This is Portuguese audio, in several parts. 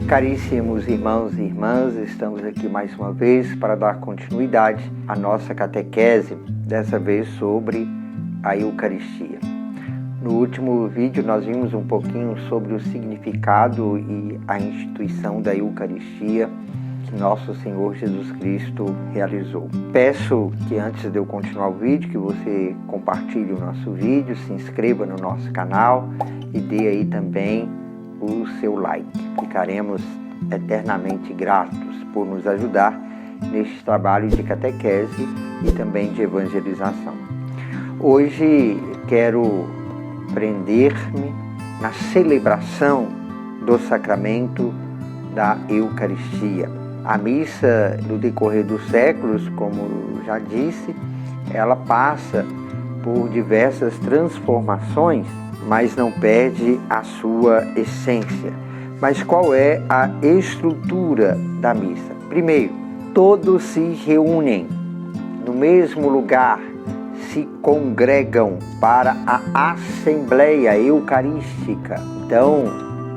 Caríssimos irmãos e irmãs, estamos aqui mais uma vez para dar continuidade à nossa catequese, dessa vez sobre a Eucaristia. No último vídeo nós vimos um pouquinho sobre o significado e a instituição da Eucaristia que nosso Senhor Jesus Cristo realizou. Peço que antes de eu continuar o vídeo, que você compartilhe o nosso vídeo, se inscreva no nosso canal e dê aí também o seu like. Ficaremos eternamente gratos por nos ajudar neste trabalho de catequese e também de evangelização. Hoje quero prender-me na celebração do sacramento da Eucaristia. A missa, no decorrer dos séculos, como já disse, ela passa por diversas transformações, mas não perde a sua essência. Mas qual é a estrutura da missa? Primeiro, todos se reúnem no mesmo lugar, se congregam para a Assembleia Eucarística. Então,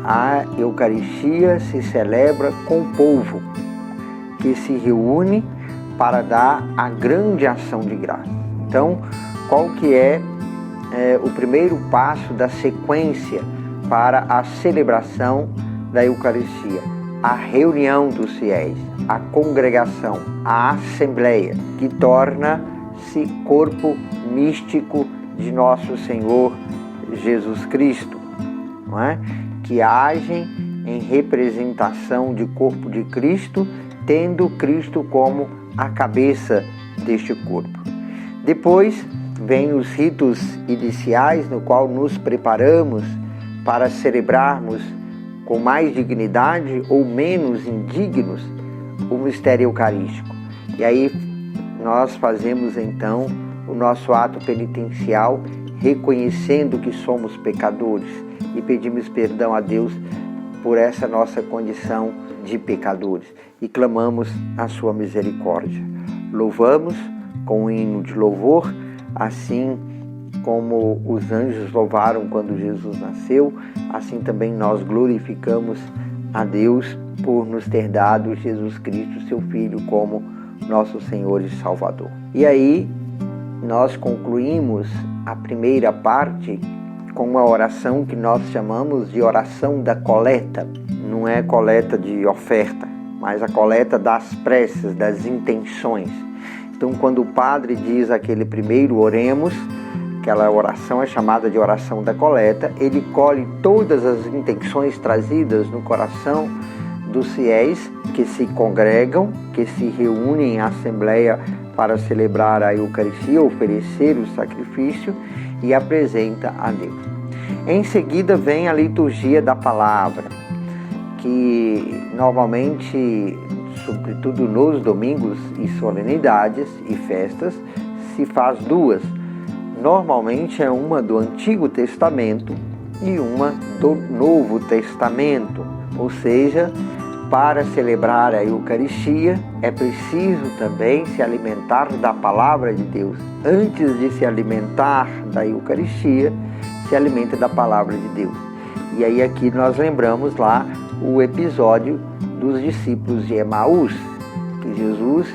a Eucaristia se celebra com o povo, que se reúne para dar a grande ação de graça. Então, qual que é o primeiro passo da sequência para a celebração da Eucaristia? A reunião dos fiéis, a congregação, a assembleia, que torna-se corpo místico de nosso Senhor Jesus Cristo, não é? Que agem em representação de corpo de Cristo, tendo Cristo como a cabeça deste corpo. Depois vem os ritos iniciais, no qual nos preparamos para celebrarmos com mais dignidade ou menos indignos o mistério eucarístico. E aí nós fazemos então o nosso ato penitencial, reconhecendo que somos pecadores e pedimos perdão a Deus por essa nossa condição de pecadores e clamamos a sua misericórdia. Louvamos com um hino de louvor, assim como os anjos louvaram quando Jesus nasceu, assim também nós glorificamos a Deus por nos ter dado Jesus Cristo, seu Filho, como nosso Senhor e Salvador. E aí nós concluímos a primeira parte com uma oração que nós chamamos de oração da coleta. Não é coleta de oferta, mas a coleta das preces, das intenções. Então, quando o padre diz aquele primeiro oremos, aquela oração é chamada de oração da coleta, ele colhe todas as intenções trazidas no coração dos fiéis que se congregam, que se reúnem em assembleia para celebrar a Eucaristia, oferecer o sacrifício e apresenta a Deus. Em seguida vem a liturgia da palavra, que normalmente, sobretudo nos domingos e solenidades e festas, se faz duas. Normalmente é uma do Antigo Testamento e uma do Novo Testamento. Ou seja, para celebrar a Eucaristia é preciso também se alimentar da palavra de Deus. Antes de se alimentar da Eucaristia, se alimenta da palavra de Deus. E aí aqui nós lembramos lá o episódio dos discípulos de Emaús, que Jesus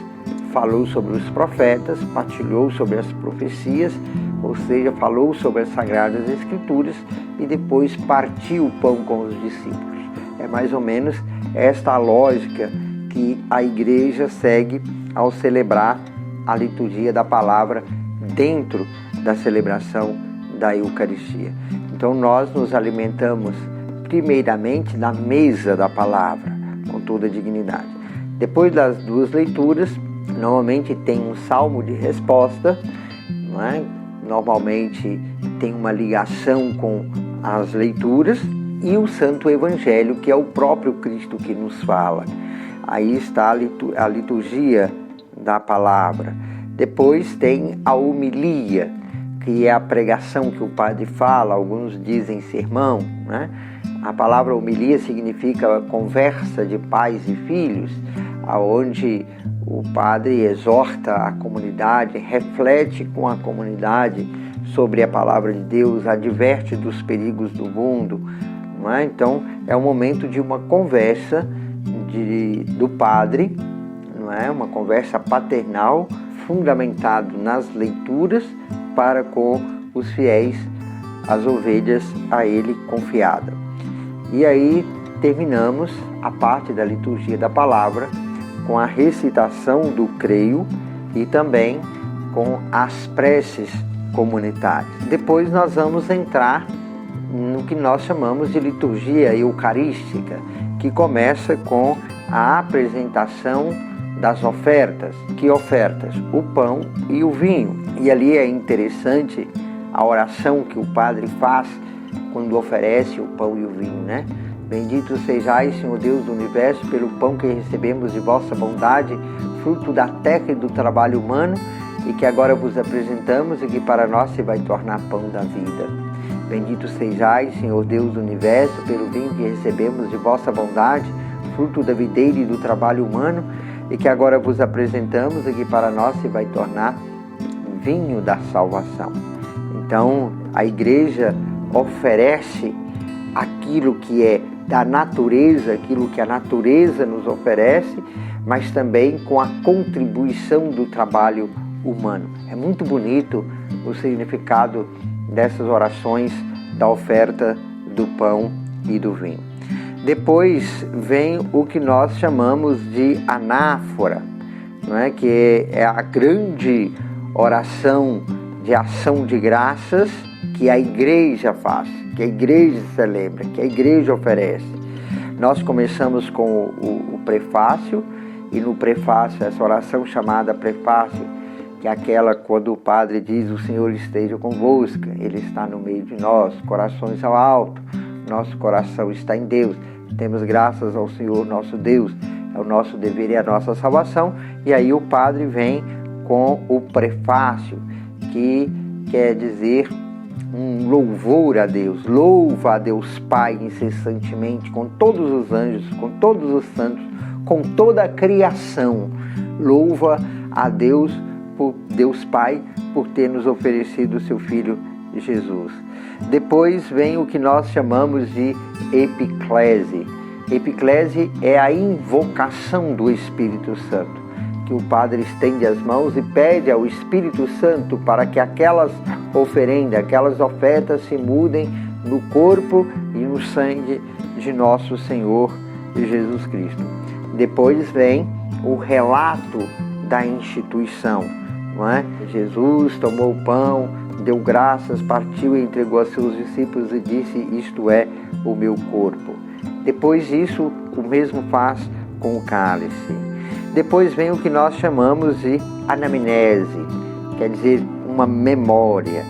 falou sobre os profetas, partilhou sobre as profecias, ou seja, falou sobre as Sagradas Escrituras e depois partiu o pão com os discípulos. É mais ou menos esta a lógica que a igreja segue ao celebrar a liturgia da palavra dentro da celebração da Eucaristia. Então nós nos alimentamos primeiramente na mesa da palavra, com toda a dignidade. Depois das duas leituras, normalmente tem um salmo de resposta, não é? Normalmente tem uma ligação com as leituras e o Santo Evangelho, que é o próprio Cristo que nos fala. Aí está a liturgia da palavra. Depois tem a homilia, que é a pregação que o padre fala, alguns dizem sermão, né? A palavra homilia significa conversa de pais e filhos, aonde o padre exorta a comunidade, reflete com a comunidade sobre a palavra de Deus, adverte dos perigos do mundo, não é? Então é um momento de uma conversa do padre, não é? Uma conversa paternal fundamentado nas leituras para com os fiéis, as ovelhas a ele confiada. E aí terminamos a parte da liturgia da palavra com a recitação do creio e também com as preces comunitárias. Depois nós vamos entrar no que nós chamamos de liturgia eucarística, que começa com a apresentação das ofertas. Que ofertas? O pão e o vinho. E ali é interessante a oração que o padre faz quando oferece o pão e o vinho, né? Bendito sejais, Senhor Deus do Universo, pelo pão que recebemos de vossa bondade, fruto da terra e do trabalho humano, e que agora vos apresentamos e que para nós se vai tornar pão da vida. Bendito sejais, Senhor Deus do Universo, pelo vinho que recebemos de vossa bondade, fruto da videira e do trabalho humano, e que agora vos apresentamos e que para nós se vai tornar vinho da salvação. Então, a Igreja oferece aquilo que é da natureza, aquilo que a natureza nos oferece, mas também com a contribuição do trabalho humano. É muito bonito o significado dessas orações da oferta do pão e do vinho. Depois vem o que nós chamamos de anáfora, não é? Que é a grande oração de ação de graças que a igreja faz, que a igreja celebra, que a igreja oferece. Nós começamos com o prefácio, e no prefácio, essa oração chamada prefácio, que é aquela quando o padre diz: o Senhor esteja convosco, Ele está no meio de nós, corações ao alto, nosso coração está em Deus, temos graças ao Senhor nosso Deus, é o nosso dever e a nossa salvação. E aí o padre vem com o prefácio, que quer dizer um louvor a Deus. Louva a Deus Pai incessantemente, com todos os anjos, com todos os santos, com toda a criação. Louva a Deus, por Deus Pai, por ter nos oferecido o seu Filho Jesus. Depois vem o que nós chamamos de epiclese. Epiclese é a invocação do Espírito Santo, que o padre estende as mãos e pede ao Espírito Santo para que aquelas oferendas, aquelas ofertas se mudem no corpo e no sangue de nosso Senhor Jesus Cristo. Depois vem o relato da instituição, não é? Jesus tomou o pão, deu graças, partiu e entregou a seus discípulos e disse: isto é o meu corpo. Depois disso, o mesmo faz com o cálice. Depois vem o que nós chamamos de anamnese, quer dizer, uma memória.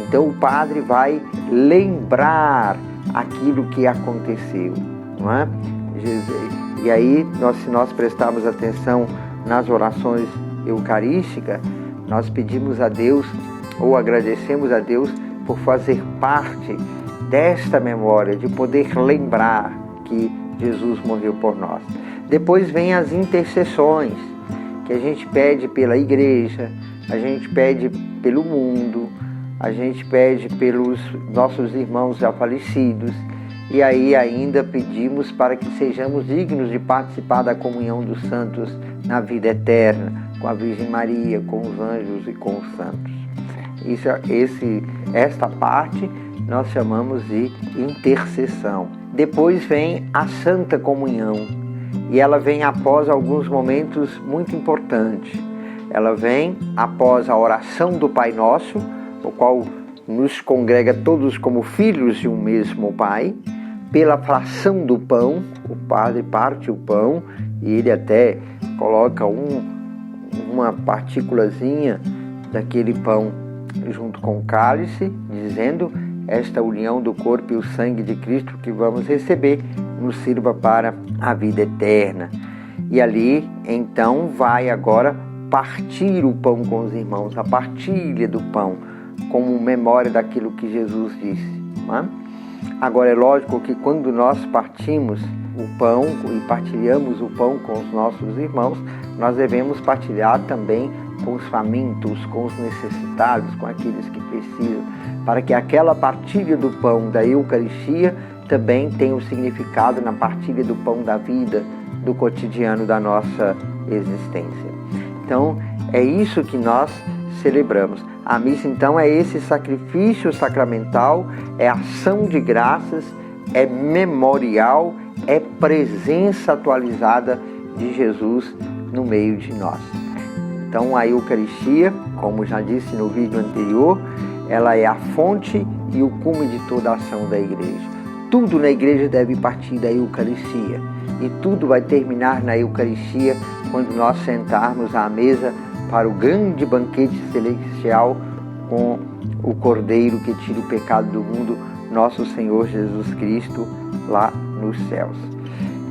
Então o padre vai lembrar aquilo que aconteceu, não é? E aí, se nós prestarmos atenção nas orações eucarísticas, nós pedimos a Deus, ou agradecemos a Deus por fazer parte desta memória, de poder lembrar que Jesus morreu por nós. Depois vem as intercessões, que a gente pede pela igreja, a gente pede pelo mundo, a gente pede pelos nossos irmãos já falecidos, e aí ainda pedimos para que sejamos dignos de participar da comunhão dos santos na vida eterna, com a Virgem Maria, com os anjos e com os santos. Esta parte nós chamamos de intercessão. Depois vem a Santa Comunhão, e ela vem após alguns momentos muito importantes. Ela vem após a oração do Pai Nosso, o qual nos congrega todos como filhos de um mesmo Pai, pela fração do pão. O padre parte o pão e ele até coloca uma partículazinha daquele pão junto com o cálice, dizendo: esta união do corpo e o sangue de Cristo que vamos receber nos sirva para a vida eterna. E ali, então, vai agora partir o pão com os irmãos, a partilha do pão, como memória daquilo que Jesus disse. Não é? Agora, é lógico que quando nós partimos o pão e partilhamos o pão com os nossos irmãos, nós devemos partilhar também com os famintos, com os necessitados, com aqueles que precisam, para que aquela partilha do pão da Eucaristia também tem um significado na partilha do pão da vida, do cotidiano da nossa existência. Então, é isso que nós celebramos. A missa, então, é esse sacrifício sacramental, é ação de graças, é memorial, é presença atualizada de Jesus no meio de nós. Então, a Eucaristia, como já disse no vídeo anterior, ela é a fonte e o cume de toda a ação da igreja. Tudo na igreja deve partir da Eucaristia. E tudo vai terminar na Eucaristia quando nós sentarmos à mesa para o grande banquete celestial com o Cordeiro que tira o pecado do mundo, nosso Senhor Jesus Cristo, lá nos céus.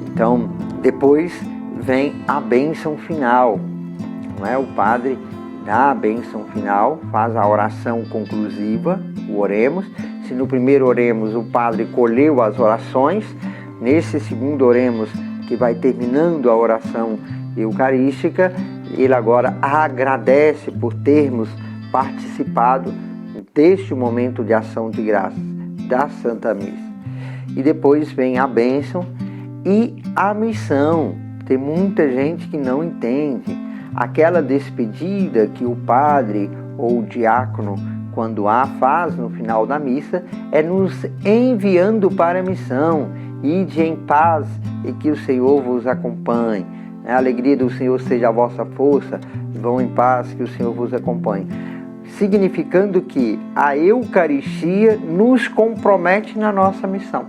Então, depois vem a bênção final. Não é? O padre dá a bênção final, faz a oração conclusiva, o oremos. Se no primeiro oremos o padre colheu as orações, nesse segundo oremos, que vai terminando a oração eucarística, ele agora agradece por termos participado deste momento de ação de graças, da Santa Missa. E depois vem a bênção e a missão. Tem muita gente que não entende. Aquela despedida que o padre ou o diácono, quando faz no final da missa, é nos enviando para a missão. Ide em paz e que o Senhor vos acompanhe. A alegria do Senhor seja a vossa força. Vão em paz, que o Senhor vos acompanhe. Significando que a Eucaristia nos compromete na nossa missão.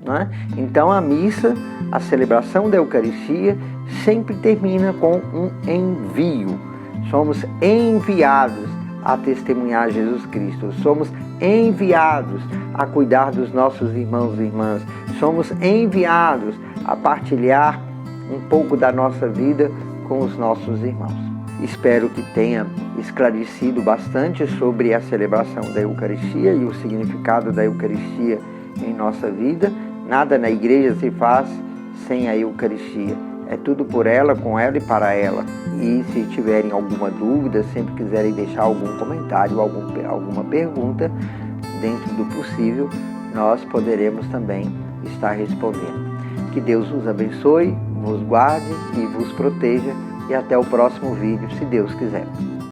Não é? Então a missa, a celebração da Eucaristia, sempre termina com um envio. Somos enviados a testemunhar Jesus Cristo. Somos enviados a cuidar dos nossos irmãos e irmãs. Somos enviados a partilhar um pouco da nossa vida com os nossos irmãos. Espero que tenha esclarecido bastante sobre a celebração da Eucaristia e o significado da Eucaristia em nossa vida. Nada na igreja se faz sem a Eucaristia. É tudo por ela, com ela e para ela. E se tiverem alguma dúvida, sempre quiserem deixar algum comentário, alguma pergunta, dentro do possível, nós poderemos também estar respondendo. Que Deus vos abençoe, vos guarde e vos proteja. E até o próximo vídeo, se Deus quiser.